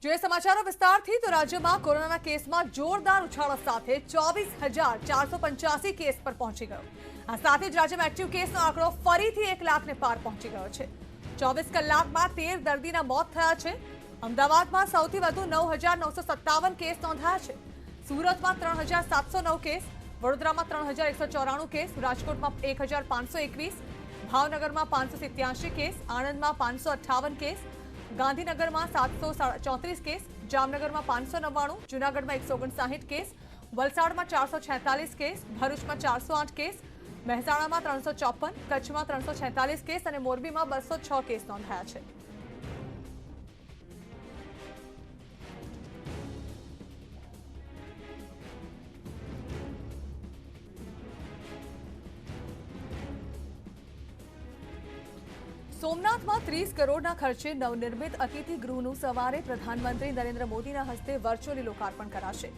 जो समाचारों विस्तारथी तो राज्यમાં કોરોનાના કેસમાં જોરદાર ઉછાળા સાથે 24,485 કેસ પર પહોંચી ગયો। આ સાથે જ રાજ્યમાં એક્ટિવ કેસનો આંકડો ફરીથી 1 લાખને પાર પહોંચી ગયો છે। 24 કલાકમાં 13 દર્દીના મોત થયા છે। અમદાવાદમાં સૌથી વધુ 9,957 કેસ નોંધાયા છે। સુરતમાં 3,709 કેસ, વડોદરામાં 3,194 કેસ, રાજકોટમાં 1,521, ભાવનગરમાં 587 કેસ, આણંદમાં 558 કેસ, गांधीनगर में 734 केस, जामनगर में 599, जूनागढ़ में 159 केस, वलसाड़ में 446 केस, भरूच में 408 केस, મહેસાણા में 354, कच्छ में 346 केस और मोरबी में 206 केस नोंधाया है। सोमनाथ में 30 करोड़ना खर्चे नवनिर्मित अतिथि गृहનું સવારે પ્રધાનમંત્રી નરેન્દ્ર મોદીના હસ્તે વર્ચ્યુઅલી લોકાર્પણ કરાશે।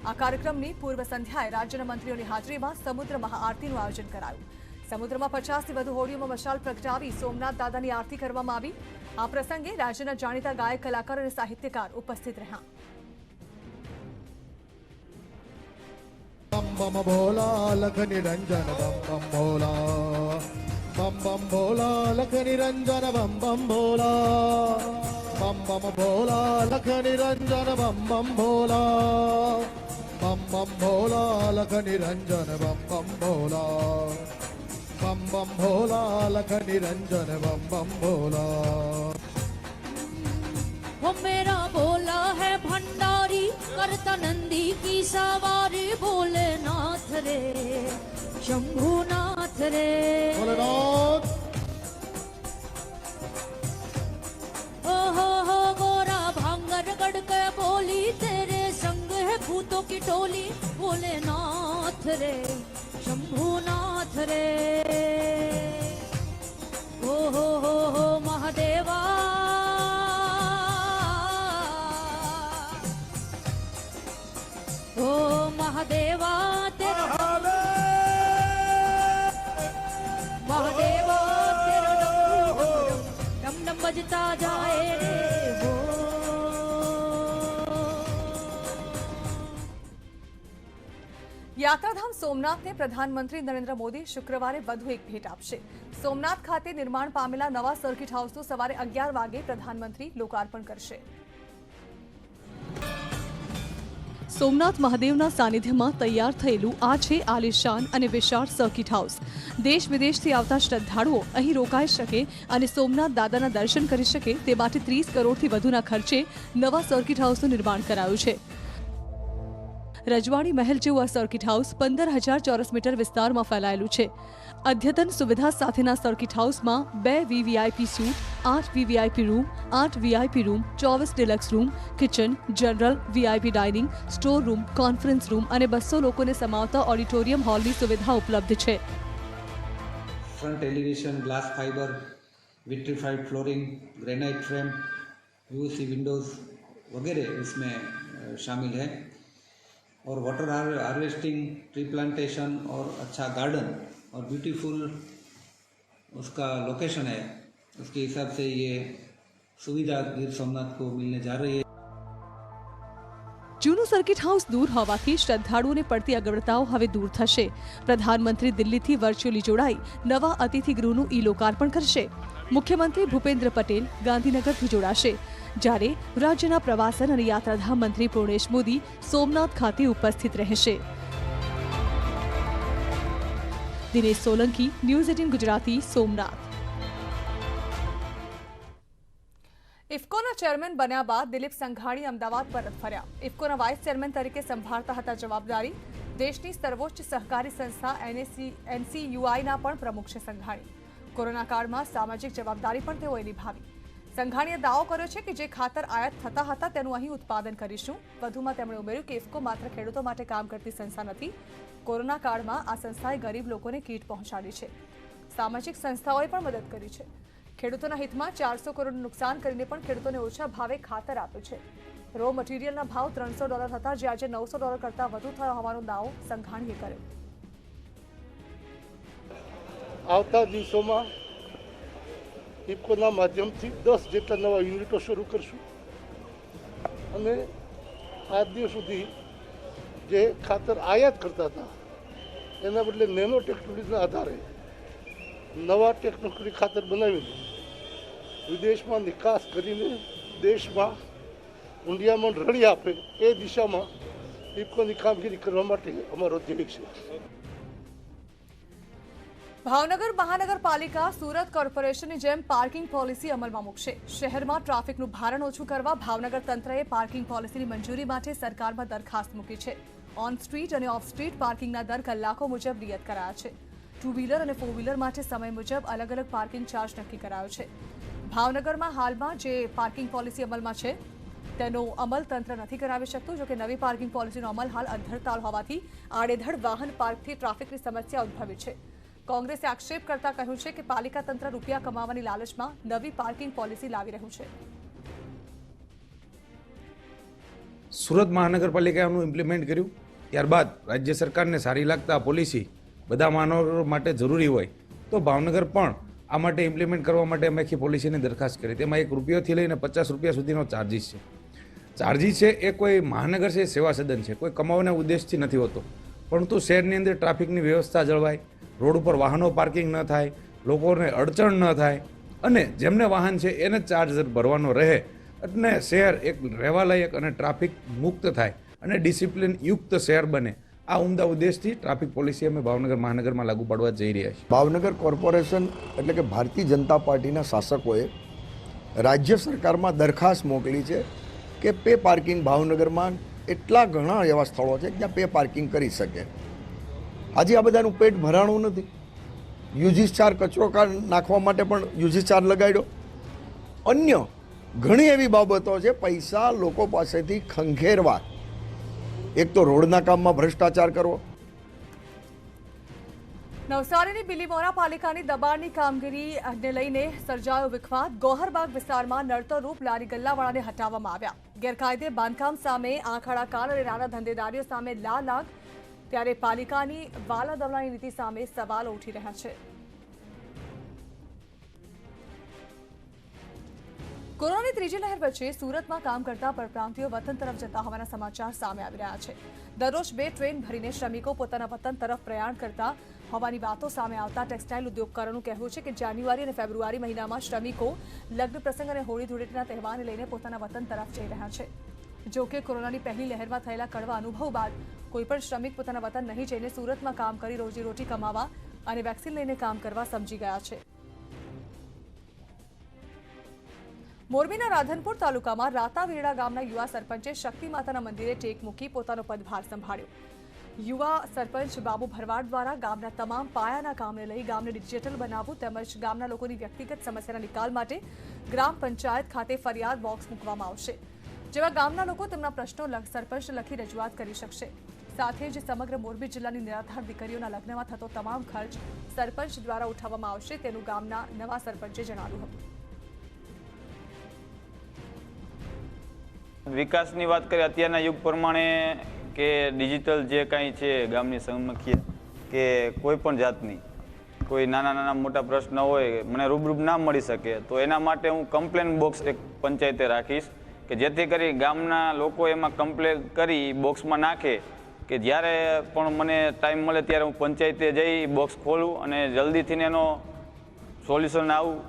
આ કાર્યક્રમની પૂર્વ સંધ્યાએ રાજ્યના મંત્રીઓની હાજરીમાં સમુદ્ર મહાઆરતીનું આયોજન કરાયું। સમુદ્રમાં 50થી વધુ હોડીઓમાં મશાલ પ્રગટાવી સોમનાથ દાદાની આરતી કરવામાં આવી। આ પ્રસંગે રાજ્યના જાણીતા ગાયક, કલાકાર અને સાહિત્યકાર ઉપસ્થિત રહ્યા। बम बम भोला लख निरंजन बम बम भोला, बम बम भोला लख निरंजन बम बम भोला, बम बम भोला लख निरंजन बम बम भोला, बम बम भोला लख निरंजन बम बम भोला, बम बम भोला लख निरंजन बम बम भोला। वो मेरा भोला है भंडारी, करता नंदी की सवारी, भोलेनाथ रे शंभुनाथ रे भोलेनाथ। ओ हो गोरा भांगर गढ़ के बोली, तेरे संग है भूतों की टोली, भोलेनाथ रे शंभुनाथ रे। ओ हो महादेवा, ओ महादेवा तेरा महादेवा तेरा डम डम बजता जाए रे वो। यात्राधाम सोमनाथ ने प्रधानमंत्री नरेंद्र मोदी शुक्रवारे વધુ એક ભેટ આપશે। સોમનાથ ખાતે નિર્માણ પામેલા નવા સર્કિટ હાઉસનું સવારે 11 વાગે પ્રધાનમંત્રી લોકાર્પણ કરશે। સોમનાથ મહાદેવના સાનિધ્યમાં તૈયાર થયેલું આ છે આલિશાન અને વિશાળ સર્કિટ હાઉસ। દેશ વિદેશથી આવતા શ્રદ્ધાળુઓ અહીં રોકાઈ શકે અને સોમનાથ દાદાના દર્શન કરી શકે તે માટે 30 કરોડથી વધુના ખર્ચે નવા સર્કિટ હાઉસનું નિર્માણ કરાયું છે। રજવાડી મહેલ જેવું આ સર્કિટ હાઉસ 15,000 ચોરસ મીટર વિસ્તારમાં ફેલાયેલું છે। અદ્યતન સુવિધા સાથેના સર્કિટ હાઉસમાં 2 VVIP suite, 8 VVIP room, 8 VIP room, 24 deluxe room, kitchen, general, VIP dining, store room, conference room અને 200 લોકોને સમાવતા ઓડિટોરિયમ હોલની સુવિધા ઉપલબ્ધ છે। Front elevation, glass fibre, vitrified flooring, granite frame, UC Windows वगैरह इसमें शामिल है। और वाटर हार्वेस्टिंग, ट्री प्लांटेशन और अच्छा गार्डन और ब्यूटीफुल उसका लोकेशन है, उसके हिसाब से ये सुविधा गिर सोमनाथ को मिलने जा रही है। જૂનું સર્કિટ હાઉસ દૂર હોવાથી શ્રદ્ધાળુઓને પડતી અગવડતાઓ હવે દૂર થશે। પ્રધાનમંત્રી દિલ્હીથી વર્ચ્યુઅલી જોડાઈ નવા અતિથિ ગૃહનું ઈ લોકાર્પણ કરશે। મુખ્યમંત્રી ભૂપેન્દ્ર પટેલ ગાંધીનગરથી જોડાશે, જ્યારે રાજ્યના પ્રવાસન અને યાત્રાધામ મંત્રી પૂર્ણેશ મોદી સોમનાથ ખાતે ઉપસ્થિત રહેશે। દિનેશ સોલંકી, ન્યૂઝ 18 ગુજરાતી, સોમનાથ। ઇફકોના ચેરમેન બન્યા બાદ દિલીપ સંઘાણી અમદાવાદ પરત ફર્યા। ઇફકોના વાઇસ ચેરમેન તરીકે સંભાળતા હતા જવાબદારી। દેશની સર્વોચ્ચ સહકારી સંસ્થા એનસીયુઆઈના પણ પ્રમુખ છે સંઘાણી। કોરોના કાળમાં સામાજિક જવાબદારી પણ તેઓએ નિભાવી। સંઘાણીએ દાવો કર્યો છે કે જે ખાતર આયાત થતા હતા તેનું અહીં ઉત્પાદન કરીશું। વધુમાં તેમણે ઉમેર્યું કે ઇફકો માત્ર ખેડૂતો માટે કામ કરતી સંસ્થા નથી। કોરોના કાળમાં આ સંસ્થાએ ગરીબ લોકોને કીટ પહોંચાડી છે। સામાજિક સંસ્થાઓએ પણ મદદ કરી છે। ખેડૂતોના હિતમાં 400 કરોડનું નુકસાન કરીને પણ ખેડૂતોને ઓછા ભાવે ખાતર આપ્યું છે। રો મટીરિયલના ભાવ $300 હતા, જે આજે $900 કરતાં વધુ થયો હોવાનો દાવો સંઘાણીએ કર્યો। આવતા દિવસોમાં ઇફકોના માધ્યમથી 10 જેટલા નવા યુનિટો શરૂ કરશું। અને આજ દિવસ સુધી જે ખાતર આયાત કરતા હતા એના બદલે નેનો ટેકનોલોજીના આધારે નવા ટેકનોલોજી ખાતર બનાવીને વિદેશમાં નિકાસ કરીને દેશમાં ઊંડિયામાં રળી આપે એ દિશામાં ઇફકોની કામગીરી કરવા માટે અમારો ધ્યેય છે. ભાવનગર મહાનગરપાલિકા સુરત કોર્પોરેશનની જેમ પાર્કિંગ પોલિસી અમલમાં મૂકશે. શહેરમાં ટ્રાફિકનું ભારણ ઓછું કરવા ભાવનગર તંત્રએ પાર્કિંગ પોલિસીની મંજૂરી માટે સરકારમાં દરખાસ્ત મૂકી છે. ઓન સ્ટ્રીટ અને ઓફ સ્ટ્રીટ પાર્કિંગના દર કલાકો મુજબ નિયત કરાયા છે. 2 વ્હીલર અને 4 વ્હીલર માટે સમય મુજબ અલગ અલગ પાર્કિંગ ચાર્જ નક્કી કરાયો છે. ભાવનગરમાં હાલમાં જે પાર્કિંગ પોલિસી અમલમાં છે તેનો અમલ તંત્ર નથી કરાવી શકતું. જોકે નવી પાર્કિંગ પોલિસીનો અમલ હાલ અધ્ધરતાળ હોવાથી આડેધડ વાહન પાર્કથી ટ્રાફિકની સમસ્યા ઉદ્ભવી છે. કોંગ્રેસે આક્ષેપ કરતા કહ્યું છે કે પાલિકા તંત્ર રૂપિયા કમાવાની લાલચમાં નવી પાર્કિંગ પોલિસી લાવી રહ્યું છે. સુરત મહાનગરપાલિકાનું ઇમ્પ્લિમેન્ટ કર્યું ત્યારબાદ રાજ્ય સરકારને સારી લાગતા પોલિસી બધા મહાનગરો માટે જરૂરી હોય તો ભાવનગર પણ આ માટે ઇમ્પ્લિમેન્ટ કરવા માટે અમે આખી પોલિસીની દરખાસ્ત કરી. તેમાં ₹1 લઈને ₹50 સુધીનો ચાર્જિસ છે. ચાર્જિસ છે એ કોઈ મહાનગર છે સેવા સદન છે, કોઈ કમાવાના ઉદ્દેશથી નથી હોતો, પરંતુ શહેરની અંદર ટ્રાફિકની વ્યવસ્થા જળવાય, રોડ ઉપર વાહનો પાર્કિંગ ન થાય, લોકોને અડચણ ન થાય અને જેમને વાહન છે એને ચાર્જ ભરવાનો રહે અને શહેર એક રહેવાલાયક અને ટ્રાફિક મુક્ત થાય અને ડિસિપ્લિન યુક્ત શહેર બને. આ ઉમદા ઉદ્દેશથી ટ્રાફિક પોલિસી અમે ભાવનગર મહાનગરમાં લાગુ પાડવા જઈ રહ્યા છીએ. ભાવનગર કોર્પોરેશન એટલે કે ભારતીય જનતા પાર્ટીના શાસકોએ રાજ્ય સરકારમાં દરખાસ્ત મોકલી છે કે પે પાર્કિંગ ભાવનગરમાં એટલા ઘણા એવા સ્થળો છે જ્યાં પે પાર્કિંગ કરી શકે. આજે આ બધાનું પેટ ભરાણું નથી. યુજીસ ચાર્જ કચરો નાખવા માટે પણ યુજીસ ચાર્જ લગાડ્યો. અન્ય ઘણી એવી બાબતો છે પૈસા લોકો પાસેથી ખંખેરવા. એક તો રોડના કામમાં ભ્રષ્ટાચાર કરવો. નવસારીની બિલીમોરા પાલિકાની દબાણની કામગીરીને લઈને સર્જાયો વિખવાદ. ગોહરબાગ વિસ્તારમાં નડતરરૂપ લારી ગલ્લાવાળાને હટાવવામાં આવ્યા. ગેરકાયદે બાંધકામ સામે આંખાડા કાન અને નાના ધંધેદારીઓ સામે લાલ આગ. ત્યારે પાલિકાની વાલા દવલાની નીતિ સામે સવાલો ઉઠી રહ્યા છે. કોરોનાની ત્રીજી લહેર વચ્ચે સુરતમાં કામ કરતા પરપ્રાંતિયો વતન તરફ જતા હોવાના સમાચાર સામે આવી રહ્યા છે. દરરોજ 2 ટ્રેન ભરીને શ્રમિકો પોતાના વતન તરફ પ્રયાણ કરતા હોવાની વાતો સામે આવતા ટેક્સટાઇલ ઉદ્યોગકારોનું કહેવું છે કે જાન્યુઆરી અને ફેબ્રુઆરી મહિનામાં શ્રમિકો લગ્ન પ્રસંગ અને હોળી ધૂળેટીના તહેવારને લઈને પોતાના વતન તરફ જઈ રહ્યા છે. જોકે કોરોનાની પહેલી લહેરમાં થયેલા કડવા અનુભવ બાદ કોઈપણ શ્રમિક પોતાના વતન નહીં જઈને સુરતમાં કામ કરી રોજીરોટી કમાવા અને વેક્સિન લઈને કામ કરવા સમજી ગયા છે. મોરબીના રાધનપુર તાલુકામાં રાતાવીરડા ગામના યુવા સરપંચે શક્તિ માતાના મંદિરે ટેક મૂકી પોતાનો પદભાર સંભાળ્યો. યુવા સરપંચ બાબુ ભરવાડ દ્વારા ગામના તમામ પાયાના કામને લઈ ગામને ડિજિટલ બનાવવું તેમજ ગામના લોકોની વ્યક્તિગત સમસ્યાના નિકાલ માટે ગ્રામ પંચાયત ખાતે ફરિયાદ બોક્સ મૂકવામાં આવશે, જેમાં ગામના લોકો તેમના પ્રશ્નો સરપંચને લખી રજૂઆત કરી શકશે. સાથે જ સમગ્ર મોરબી જિલ્લાની નિરાધાર દીકરીઓના લગ્નમાં થતો તમામ ખર્ચ સરપંચ દ્વારા ઉઠાવવામાં આવશે તેનું ગામના નવા સરપંચે જણાવ્યું હતું. વિકાસની વાત કરીએ અત્યારના યુગ પ્રમાણે કે ડિજિટલ જે કાંઈ છે ગામની સમસ્યા કે કોઈ પણ જાતની કોઈ નાના મોટા પ્રશ્ન હોય મને રૂબરૂ ના મળી શકે તો એના માટે હું કમ્પ્લેન બોક્સ એક પંચાયતે રાખીશ કે જેથી કરી ગામના લોકો એમાં કમ્પ્લેન કરી બોક્સમાં નાખે કે જ્યારે પણ મને ટાઈમ મળે ત્યારે હું પંચાયતે જઈ બોક્સ ખોલું અને જલ્દીથી એનો સોલ્યુશન આવું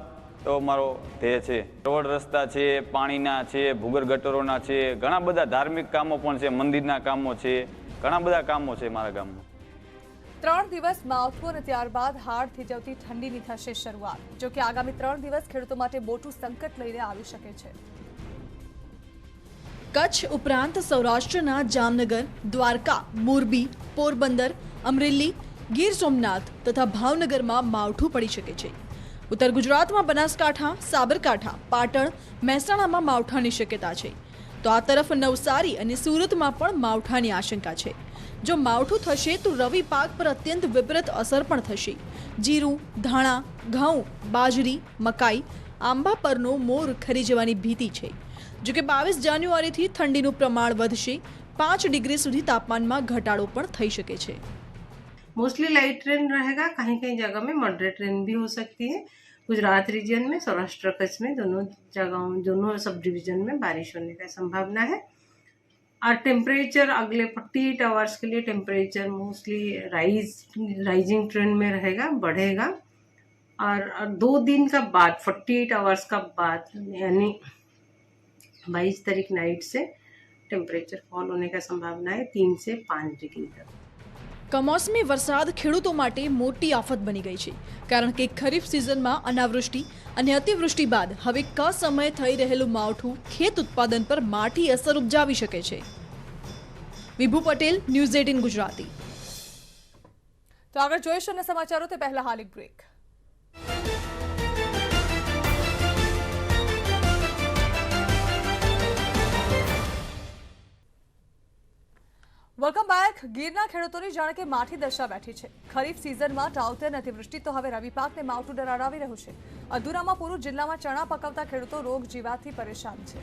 તો મારો ધ્યેય છે. રોડ રસ્તા છે, પાણીના છે, ભૂગર્ભ ગટરોના છે, ઘણા બધા ધાર્મિક કામો પણ છે, મંદિરના કામો છે, ઘણા બધા કામો છે મારા ગામમાં. 3 દિવસ માવઠું અને ત્યારબાદ હાડ થીજવતી ઠંડીની થશે શરૂઆત. જોકે આગામી 3 દિવસ ખેડૂતો માટે મોટું સંકટ લઈને આવી શકે છે. કચ્છ ઉપરાંત સૌરાષ્ટ્રના જામનગર, દ્વારકા, મોરબી, પોરબંદર, અમરેલી, ગીર સોમનાથ તથા ભાવનગરમાં માવઠું પડી શકે છે. ઉત્તર ગુજરાતમાં બનાસકાંઠા, સાબરકાંઠા, પાટણ, મહેસાણામાં માવઠાની શક્યતા છે. તો આ તરફ નવસારી અને સુરતમાં પણ માવઠાની આશંકા છે. જો માવઠું થશે તો રવિ પાક પર અત્યંત વિપરીત અસર પણ થશે. જીરું, ધાણા, ઘઉં, બાજરી, મકાઈ, આંબા પરનો મોર ખરી જવાની ભીતિ છે. જો કે 22 જાન્યુઆરીથી ઠંડીનું પ્રમાણ વધશે. 5 ડિગ્રી સુધી तापमान घटाड़ो पण થઈ શકે છે. मोस्टली लाइट रेन रहेगा, कहीं कहीं जगह में मॉडरेट रेन भी हो सकती है. गुजरात रीजन में, सौराष्ट्र कच्छ में दोनों जगहों, दोनों सब डिवीजन में बारिश होने का संभावना है. और टेम्परेचर अगले 48 आवर्स के लिए टेम्परेचर मोस्टली राइजिंग ट्रेंड में रहेगा, बढ़ेगा। और 2 दिन का बाद 48 आवर्स का बाद यानी 22 तारीख नाइट से टेम्परेचर फॉल होने का संभावना है 3 से 5 डिग्री तक। કમોસમી વરસાદ ખેડૂતો માટે મોટી આફત બની ગઈ છે, કારણ કે ખરીફ સિઝનમાં અનાવૃષ્ટિ અને અતિવૃષ્ટિ બાદ હવે કસમયે થઈ રહેલું માવઠું ખેત ઉત્પાદન પર માઠી અસર ઉપજાવી શકે છે. વિભુ પટેલ, ન્યૂઝ 18 ગુજરાતી. તો આગળ જોઈશું અને સમાચારો તે પહેલા હાલ એક બ્રેક. Welcome back. ગીરના ખેડૂતોની જાણે કે માઠી દશા બેઠી છે. ખરીફ સિઝનમાં તાવતે અને અતિવૃષ્ટિ તો હવે રવિ પાકને માવઠું ડરાવી રહ્યું છે. અધૂરામાં પૂરું જિલ્લામાં ચણા પકવતા ખેડૂતો રોગ જીવાતથી પરેશાન છે.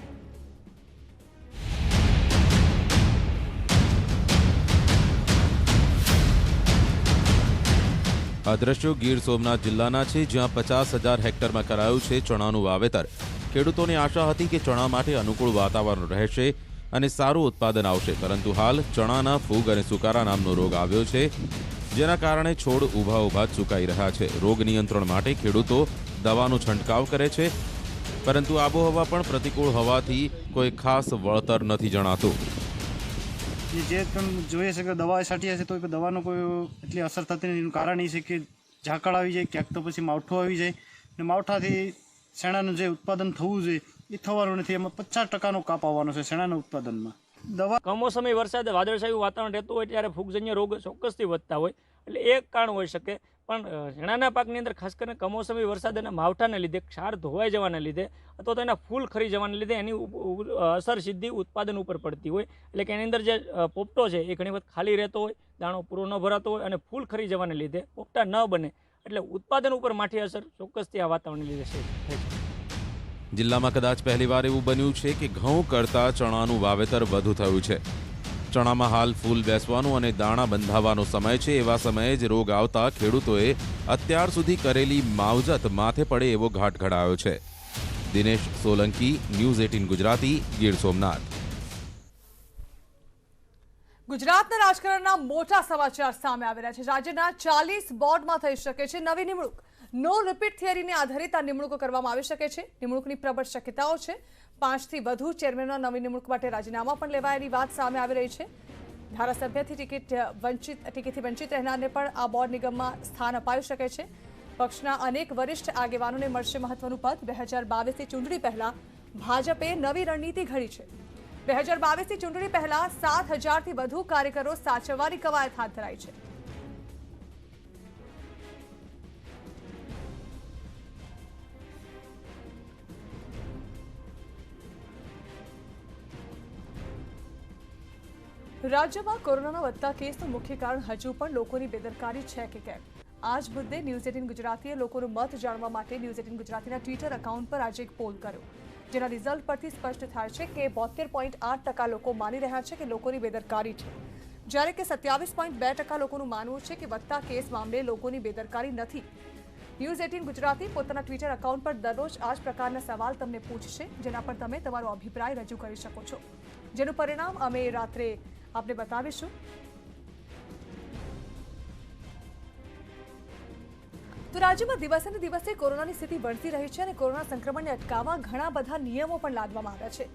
આ દ્રશ્યો ગીર સોમનાથ જિલ્લાના છે, જ્યાં 50,000 હેક્ટરમાં કરાયું છે ચણાનું વાવેતર. ખેડૂતોની આશા હતી કે ચણા માટે અનુકૂળ વાતાવરણ રહેશે અને સારું ઉત્પાદન આવશે, પરંતુ હાલ ચણાના ફૂગ અને સુકારા નામનો રોગ આવ્યો છે, જેના કારણે છોડ ઊભા જ સુકાઈ રહ્યા છે. રોગ નિયંત્રણ માટે ખેડૂતો દવાનો છંટકાવ કરે છે, પરંતુ આબોહવા પણ પ્રતિકૂળ હોવાથી કોઈ ખાસ વળતર નથી જણાતું. જે પણ જોઈએ છે કે દવા છાંટીએ છે તો દવાનો કોઈ એટલી અસર થતી નથી. એનું કારણ એ છે કે ઝાકળ આવી જાય, ક્યાંક તો પછી માવઠું આવી જાય, અને માવઠાથી શેણાનું જે ઉત્પાદન થવું જોઈએ એ થવાનું નથી. એમાં 50% કાપ આવવાનો છે શેણાના ઉત્પાદનમાં. દવા કમોસમી વરસાદ વાદળછાયું વાતાવરણ રહેતું હોય ત્યારે ફૂગજન્ય રોગ ચોક્કસથી વધતા હોય, એટલે એક કારણ હોઈ શકે. પણ ચણાના પાકની અંદર ખાસ કરીને કમોસમી વરસાદ અને માવઠાને લીધે, ક્ષાર ધોવાઈ જવાને લીધે અથવા તો એના ફૂલ ખરી જવાને લીધે એની અસર સીધી ઉત્પાદન ઉપર પડતી હોય. એટલે કે એની અંદર જે પોપટો છે એ ઘણી વખત ખાલી રહેતો હોય, દાણો પૂરો ન ભરાતો હોય અને ફૂલ ખરી જવાને લીધે પોપટા ન બને, એટલે ઉત્પાદન ઉપર માઠી અસર ચોક્કસથી આ વાતાવરણને લીધે છે. જિલ્લામાં કદાચ પહેલીવાર એવું બન્યું છે કે ઘઉં કરતાં ચણાનું વાવેતર વધુ થયું છે. ચણામાં હાલ ફૂલ બેસવાનું અને દાણા બંધાવવાનો સમય છે. એવા સમયે જ રોગ આવતા ખેડૂતોએ અત્યાર સુધી કરેલી માવજત માથે પડે એવો ઘાટ ઘડાયો છે. દિનેશ સોલંકી, ન્યૂઝ 18 ગુજરાતી, ગીર સોમનાથ. ગુજરાતના રાજકારણના મોટા સમાચાર સામે આવી રહ્યા છે. રાજ્યના 40 બોર્ડમાં થઈ શકે છે નવી નિમણૂક. નો રિપીટ થિયરીને આધારિત આ નિમણૂકો કરવામાં આવી શકે છે. નિમણૂકની પ્રબળ શક્યતાઓ છે. 5થી વધુ ચેરમેનના નવી નિમણૂક માટે રાજીનામા પણ લેવાયાની વાત સામે આવી રહી છે. ધારાસભ્યથી ટિકિટથી વંચિત રહેનારને પણ આ બોર્ડ નિગમમાં સ્થાન અપાઈ શકે છે. પક્ષના અનેક વરિષ્ઠ આગેવાનોને મળશે મહત્વનું પદ. 2022ની ચૂંટણી પહેલા ભાજપે નવી રણનીતિ ઘડી છે. 2022ની ચૂંટણી પહેલા 7,000થી વધુ કાર્યકરો સાચવવાની કવાયત હાથ ધરાઈ છે. રાજ્યમાં કોરોનાના વધતા કેસનું મુખ્ય કારણ હજુ પણ લોકોની બેદરકારી છે કે કેમ? આ જ મુદ્દે ન્યૂઝ 18 ગુજરાતીએ લોકોનો મત જાણવા માટે ન્યૂઝ 18 ગુજરાતીના ટ્વિટર એકાઉન્ટ પર આજે એક પોલ કર્યો, જેના રિઝલ્ટ પરથી સ્પષ્ટ થાય છે કે 72.8% લોકો માની રહ્યા છે કે લોકોની બેદરકારી છે, જ્યારે કે 27.2% લોકોનું માનવું છે કે વધતા કેસ મામલે લોકોની બેદરકારી નથી. ન્યૂઝ 18 ગુજરાતી પોતાના ટ્વિટર એકાઉન્ટ પર દરરોજ આ જ પ્રકારના સવાલ તમને પૂછશે, જેના પર તમે તમારો અભિપ્રાય રજૂ કરી શકો છો, જેનું પરિણામ અમે રાત્રે આપને બતાવીશું. તો રાજ્યમાં દિવસે ને દિવસે કોરોનાની સ્થિતિ વધતી રહી છે અને કોરોના સંક્રમણને અટકાવવા ઘણા બધા નિયમો પણ લાદવામાં આવ્યા છે.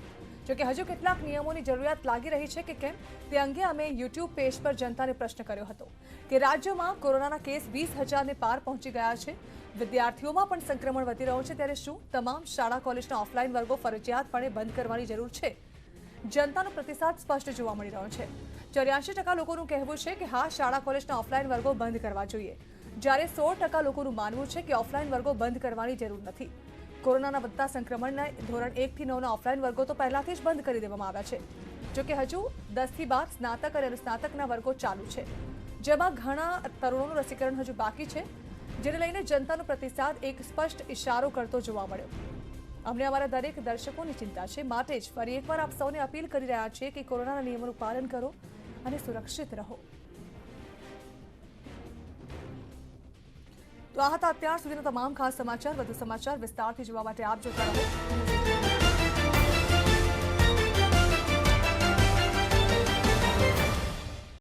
જોકે હજુ કેટલાક નિયમોની જરૂરિયાત લાગી રહી છે કે કેમ તે અંગે અમે યુટ્યુબ પેજ પર જનતાને પ્રશ્ન કર્યો હતો કે રાજ્યમાં કોરોનાના કેસ 20,000ને પાર પહોંચી ગયા છે. વિદ્યાર્થીઓમાં પણ સંક્રમણ વધી રહ્યું છે, ત્યારે શું તમામ શાળા કોલેજના ઓફલાઈન વર્ગો ફરજિયાતપણે બંધ કરવાની જરૂર છે? જનતાનો પ્રતિસાદ સ્પષ્ટ જોવા મળી રહ્યો છે. 84% લોકોનું કહેવું છે કે હા, શાળા કોલેજના ઓફલાઈન વર્ગો બંધ કરવા જોઈએ, જ્યારે 16% લોકોનું માનવું છે કે ઓફલાઈન વર્ગો બંધ કરવાની જરૂર નથી. કોરોનાના વધતા સંક્રમણના ધોરણ 1 થી 9ના ઓફલાઈન વર્ગો તો પહેલાથી જ બંધ કરી દેવામાં આવ્યા છે. જોકે હજુ 10 થી 12 સ્નાતક અને અનુસ્નાતકના વર્ગો ચાલુ છે, જેમાં ઘણા તરુણોનું રસીકરણ હજુ બાકી છે, જેને લઈને જનતાનો પ્રતિસાદ એક સ્પષ્ટ ઇશારો કરતો જોવા મળ્યો. અમને અમારા દરેક દર્શકોની ચિંતા છે, માટે જ ફરી એકવાર આપ સૌને અપીલ કરી રહ્યા છીએ કે કોરોનાના નિયમોનું પાલન કરો અને સુરક્ષિત રહો. તો આ હતા અત્યાર સુધીના તમામ ખાસ સમાચાર. વધુ સમાચાર વિસ્તારથી જોવા માટે આપ જોતા રહો.